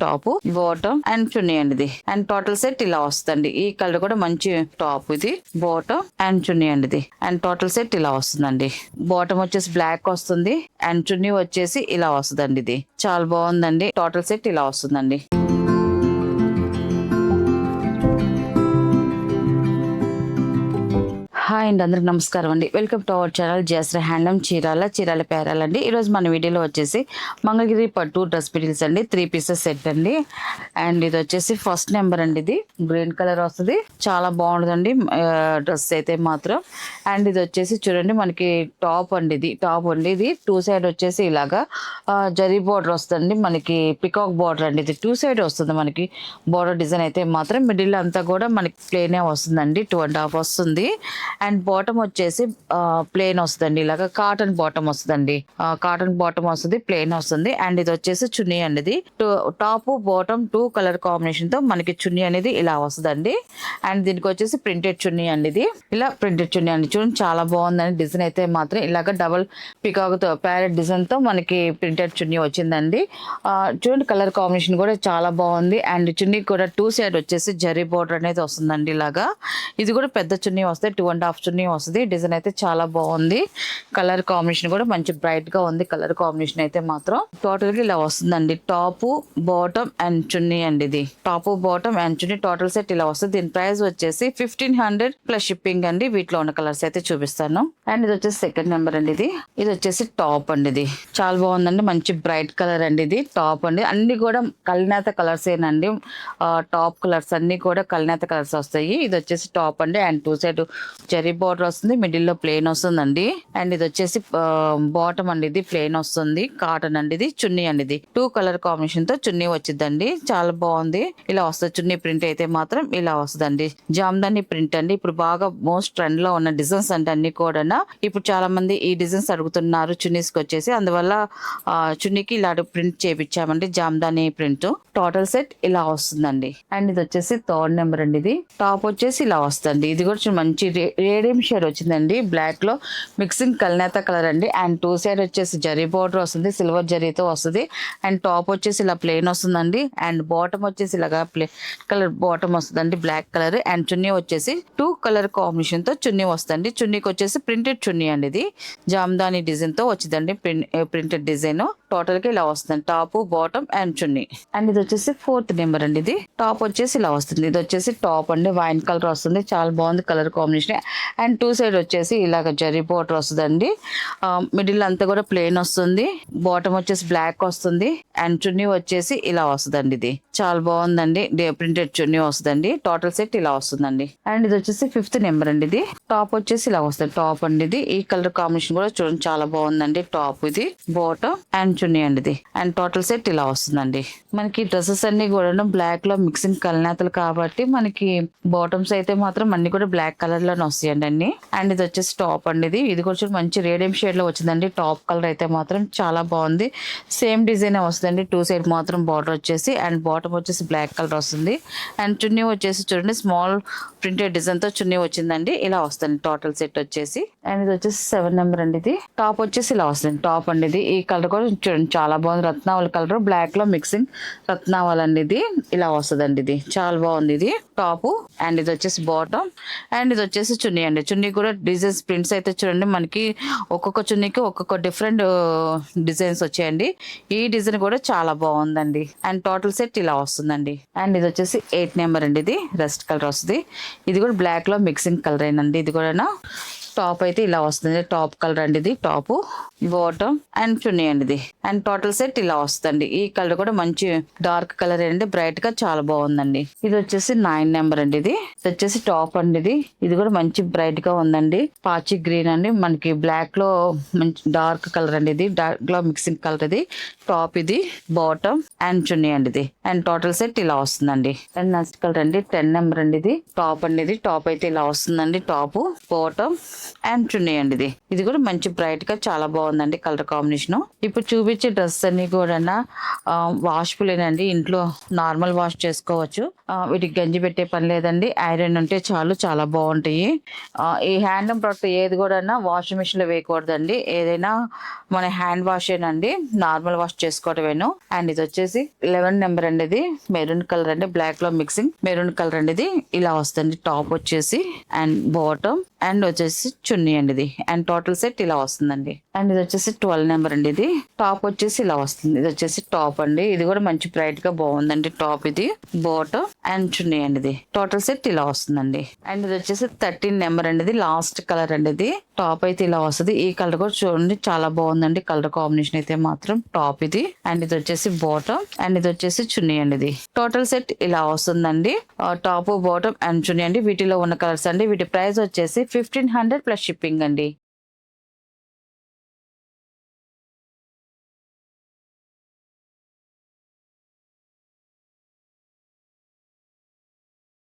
Top bottom and చున్నీ అండి ఇది. And total set ఇలా వస్తుందండి. ఈ కలర్ కూడా మంచి టాప్ ఇది, బాటమ్ అండ్ చున్నీ అండి ఇది. అండ్ టోటల్ సెట్ ఇలా వస్తుందండి. బాటమ్ వచ్చేసి బ్లాక్ వస్తుంది అండ్ చున్నీ వచ్చేసి ఇలా వస్తుందండి. ఇది చాలా బాగుందండి. టోటల్ సెట్ ఇలా వస్తుందండి. హాయ్ అండి, అందరికి నమస్కారం అండి. Welcome to our channel Jayasree handloom Chirala పేరాలండి. ఈరోజు మన వీడియోలో వచ్చేసి మంగళగిరి పట్టు డ్రెస్ మెటీరియల్స్ అండి. 3 పీసెస్ సెట్ అండి. అండ్ ఇది వచ్చేసి ఫస్ట్ నెంబర్ అండి. ఇది గ్రీన్ కలర్ వస్తుంది, చాలా బాగుంటుందండి డ్రెస్ అయితే మాత్రం. అండ్ ఇది వచ్చేసి చూడండి మనకి టాప్ అండి. ఇది టాప్ అండి. ఇది 2 సైడ్ వచ్చేసి ఇలాగా జరీ బార్డర్ వస్తుంది మనకి, పికాక్ బార్డర్ అండి. ఇది 2 సైడ్ వస్తుంది మనకి బార్డర్ డిజైన్ అయితే మాత్రం. మిడిల్ అంతా కూడా మనకి ప్లేనే వస్తుందండి, 2.5 వస్తుంది. అండ్ బాటమ్ వచ్చేసి ప్లేన్ వస్తుందండి. ఇలాగా కాటన్ బాటమ్ వస్తుందండి, కాటన్ బాటమ్ వస్తుంది, ప్లేన్ వస్తుంది. అండ్ ఇది వచ్చేసి చున్నీ అండి. ఇది టాప్ బాటమ్ 2 కలర్ కాంబినేషన్ తో మనకి చున్నీ అనేది ఇలా వస్తుందండి. అండ్ దీనికి వచ్చేసి ప్రింటెడ్ చున్నీ అండి. ఇది ఇలా ప్రింటెడ్ చున్నీ అండి. చూడండి చాలా బాగుందండి డిజైన్ అయితే మాత్రం. ఇలాగ డబల్ పికాక్ తో ప్యారెట్ డిజైన్ తో మనకి ప్రింటెడ్ చున్నీ వచ్చిందండి. చూడండి కలర్ కాంబినేషన్ కూడా చాలా బాగుంది. అండ్ చున్నీ కూడా 2 సైడ్ వచ్చేసి జరీ బోర్డర్ అనేది వస్తుందండి. ఇలాగా ఇది కూడా పెద్ద చున్నీ వస్తాయి, 2.5 చున్నీ వస్తుంది. డిజైన్ అయితే చాలా బాగుంది. కలర్ కాంబినేషన్ కూడా మంచి బ్రైట్ గా ఉంది. కలర్ కాంబినేషన్ అయితే మాత్రం టోటల్ గా ఇలా వస్తుందండి. టాప్ బాటమ్ అండ్ చున్నీ అండి. ఇది top bottom and chunni total set ఇలా వస్తుంది. దీని ప్రైస్ వచ్చేసి 1500 ప్లస్ షిప్పింగ్ అండి. వీటిలో ఉన్న కలర్స్ అయితే చూపిస్తాను. అండ్ ఇది వచ్చేసి సెకండ్ నెంబర్ అండి. ఇది వచ్చేసి టాప్ అండి. ఇది చాలా బాగుందండి, మంచి బ్రైట్ కలర్ అండి. ఇది టాప్ అండి. అన్ని కూడా కల్నేత కలర్స్ ఏనండి. టాప్ కలర్స్ అన్ని కూడా కల్నేత కలర్స్ వస్తాయి. ఇది వచ్చేసి టాప్ అండి. అండ్ 2 సైడ్ జరీ బార్డర్ వస్తుంది, మిడిల్ లో ప్లేన్ వస్తుందండి. అండ్ ఇది వచ్చేసి బాటమ్ అండి. ఇది ప్లేన్ వస్తుంది, కాటన్ అండి. ఇది చున్నీ అండి. ఇది 2 కలర్ కాంబినేషన్ తో చున్నీ వచ్చిందండి. చాలా బాగుంది. ఇలా వస్తుంది చున్నీ ప్రింట్ అయితే మాత్రం ఇలా వస్తుందండి. జామ్దాని ప్రింట్ అండి. ఇప్పుడు బాగా మోస్ట్ ట్రెండ్ లో ఉన్న డిజైన్స్ అంటే అన్ని కూడా ఇప్పుడు చాలా మంది ఈ డిజైన్స్ అడుగుతున్నారు చున్నీస్ కి వచ్చేసి. అందువల్ల చున్నీకి ఇలా ప్రింట్ చేపించామండి, జామ్దాని ప్రింట్. టోటల్ సెట్ ఇలా వస్తుందండి. అండ్ ఇది వచ్చేసి థర్డ్ నెంబర్ అండి. ఇది టాప్ వచ్చేసి ఇలా వస్తుంది. ఇది కూడా మంచి రేడియం షేడ్ వచ్చిందండి, బ్లాక్ లో మిక్సింగ్ కల్నేత కలర్ అండి. అండ్ 2 సైడ్ వచ్చేసి జరీ బోర్డర్ వస్తుంది, సిల్వర్ జరీతో వస్తుంది. అండ్ టాప్ వచ్చేసి ఇలా ప్లెయిన్ వస్తుందండి. అండ్ బాటమ్ వచ్చేసి ఇలాగా ప్లే కలర్ బాటమ్ వస్తుందండి, బ్లాక్ కలర్. అండ్ చున్నీ వచ్చేసి 2 కలర్ కాంబినేషన్ తో చున్నీ వస్తుంది. చున్నీకి వచ్చేసి ప్రింటెడ్ చున్నీ అండి. ఇది జామ్దాని డిజైన్ తో వచ్చిందండి, ప్రింటెడ్ డిజైన్. టోటల్ గా ఇలా వస్తుంది top bottom and chunni. And ఇది వచ్చేసి 4th నెంబర్ అండి. ఇది టాప్ వచ్చేసి ఇలా వస్తుంది. ఇది వచ్చేసి టాప్ అండి, వైన్ కలర్ వస్తుంది, చాలా బాగుంది కలర్ కాంబినేషన్. అండ్ 2 సైడ్ వచ్చేసి ఇలాగ జరీ బోర్డర్ వస్తుందండి. మిడిల్ అంతా కూడా ప్లేన్ వస్తుంది, బాటమ్ వచ్చేసి బ్లాక్ వస్తుంది. అండ్ చున్నీ వచ్చేసి ఇలా వస్తుందండి. ఇది చాలా బాగుందండి, ప్రింటెడ్ చున్నీ వస్తుందండి. టోటల్ సెట్ ఇలా వస్తుందండి. అండ్ ఇది వచ్చేసి 5th నెంబర్ అండి. ఇది టాప్ వచ్చేసి ఇలా వస్తుంది, టాప్ అండి. ఇది ఈ కలర్ కాంబినేషన్ కూడా చూడండి చాలా బాగుందండి. టాప్ ఇది బాటమ్ అండ్ చున్నీ అండి. ఇది అండ్ టోటల్ సెట్ ఇలా వస్తుందండి. మనకి డ్రెస్సెస్ అన్ని కూడా బ్లాక్ లో మిక్సింగ్ కలనేతలు కాబట్టి మనకి బాటమ్స్ అయితే మాత్రం అన్ని కూడా బ్లాక్ కలర్ లోనే వస్తాయండి అన్ని. అండ్ ఇది వచ్చేసి టాప్ అండి. ఇది కొంచెం మంచి రేడియం షేడ్ లో వచ్చిందండి. టాప్ కలర్ అయితే మాత్రం చాలా బాగుంది. సేమ్ డిజైన్ వస్తుందండి, 2 సైడ్ మాత్రం బార్డర్ వచ్చేసి. అండ్ బాటమ్ వచ్చేసి బ్లాక్ కలర్ వస్తుంది. అండ్ చున్నీ వచ్చేసి చూడండి స్మాల్ ప్రింటెడ్ డిజైన్ తో చున్నీ వచ్చిందండి. ఇలా వస్తుంది టోటల్ సెట్ వచ్చేసి. అండ్ ఇది వచ్చేసి 7 నెంబర్ అండి. ఇది టాప్ వచ్చేసి ఇలా వస్తుంది, టాప్ అండి. ఇది ఈ కలర్ కూడా చూడండి చాలా బాగుంది, రత్నావళి కలర్ బ్లాక్ లో మిక్సింగ్ రత్నావళి అండి. ఇది ఇలా వస్తుందండి. ఇది చాలా బాగుంది. ఇది టాప్ అండ్ ఇది వచ్చేసి బాటమ్ అండ్ ఇది వచ్చేసి చున్నీ అండి. చున్నీ కూడా డిజైన్స్ ప్రింట్స్ అయితే చూడండి మనకి ఒక్కొక్క చున్నీకి ఒక్కొక్క డిఫరెంట్ డిజైన్స్ వచ్చాయండి. ఈ డిజైన్ కూడా చాలా బాగుందండి. అండ్ టోటల్ సెట్ ఇలా వస్తుందండి. అండ్ ఇది వచ్చేసి 8 నెంబర్ అండి. ఇది రస్ట్ కలర్ వస్తుంది. ఇది కూడా బ్లాక్ లో మిక్సింగ్ కలర్ అయినండి. ఇది కూడా టాప్ అయితే ఇలా వస్తుంది, టాప్ కలర్ అండి. ఇది టాప్ బాటమ్ అండ్ చున్నీ అండి. ఇది అండ్ టోటల్ సెట్ ఇలా వస్తుంది. ఈ కలర్ కూడా మంచి డార్క్ కలర్ అండి, బ్రైట్ గా చాలా బాగుందండి. ఇది వచ్చేసి 9 నెంబర్ అండి. ఇది వచ్చేసి టాప్ అండి. ఇది కూడా మంచి బ్రైట్ గా ఉందండి, పాచి గ్రీన్ అండి. మనకి బ్లాక్ లో మంచి డార్క్ కలర్ అండి. ఇది డార్క్ లో మిక్సింగ్ కలర్. ఇది టాప్, ఇది బాటమ్ అండ్ చున్నీ అండి. ఇది అండ్ టోటల్ సెట్ ఇలా వస్తుందండి. అండ్ నెక్స్ట్ కలర్ అండి 10 నెంబర్ అండి. ఇది టాప్ అండి. ఇది టాప్ అయితే ఇలా వస్తుందండి, టాప్ బాటమ్ అండ్ చున్నీ అండి. ఇది కూడా మంచి బ్రైట్ గా చాలా బాగుందండి కలర్ కాంబినేషన్. ఇప్పుడు చూపించే డ్రెస్ అన్ని కూడా వాష్ఫులేనండి, ఇంట్లో నార్మల్ వాష్ చేసుకోవచ్చు. వీటికి గంజి పెట్టే పని లేదండి, ఐరన్ ఉంటే చాలు, చాలా బాగుంటాయి. ఈ హ్యాండ్లూమ్ ప్రోడక్ట్ ఏది కూడా వాషింగ్ మిషన్ లో వేయకూడదండి, ఏదైనా మన హ్యాండ్ వాష్ ఏనండి, నార్మల్ వాష్ చేసుకోవటమేను. అండ్ ఇది వచ్చేసి 11 నెంబర్ అండి. ఇది మెరూన్ కలర్ అండి, బ్లాక్ లో మిక్సింగ్ మెరూన్ కలర్ అండి. ఇది ఇలా వస్తుంది టాప్ వచ్చేసి, అండ్ బాటమ్ అండ్ వచ్చేసి చున్నీ అండి. ఇది అండ్ టోటల్ సెట్ ఇలా వస్తుందండి. అండ్ ఇది వచ్చేసి 12 నెంబర్ అండి. ఇది టాప్ వచ్చేసి ఇలా వస్తుంది. ఇది వచ్చేసి టాప్ అండి, ఇది కూడా మంచి బ్రైట్ గా బాగుందండి టాప్. ఇది బాటమ్ అండ్ చున్నీ అండి. ఇది టోటల్ సెట్ ఇలా వస్తుందండి. అండ్ ఇది వచ్చేసి 13 నెంబర్ అండి. ఇది లాస్ట్ కలర్ అండి. ఇది టాప్ అయితే ఇలా వస్తుంది. ఈ కలర్ కూడా చూడండి చాలా బాగుందండి కలర్ కాంబినేషన్ అయితే మాత్రం టాప్ ఇది. అండ్ ఇది వచ్చేసి బాటమ్ అండ్ ఇది వచ్చేసి చున్నీ అండి. ఇది టోటల్ సెట్ ఇలా వస్తుందండి. టాప్ బాటమ్ అండ్ చున్నీ అండి. వీటిలో ఉన్న కలర్స్ అండి. వీటి ప్రైస్ వచ్చేసి 1500 ప్లస్ షిప్పింగ్ అండి.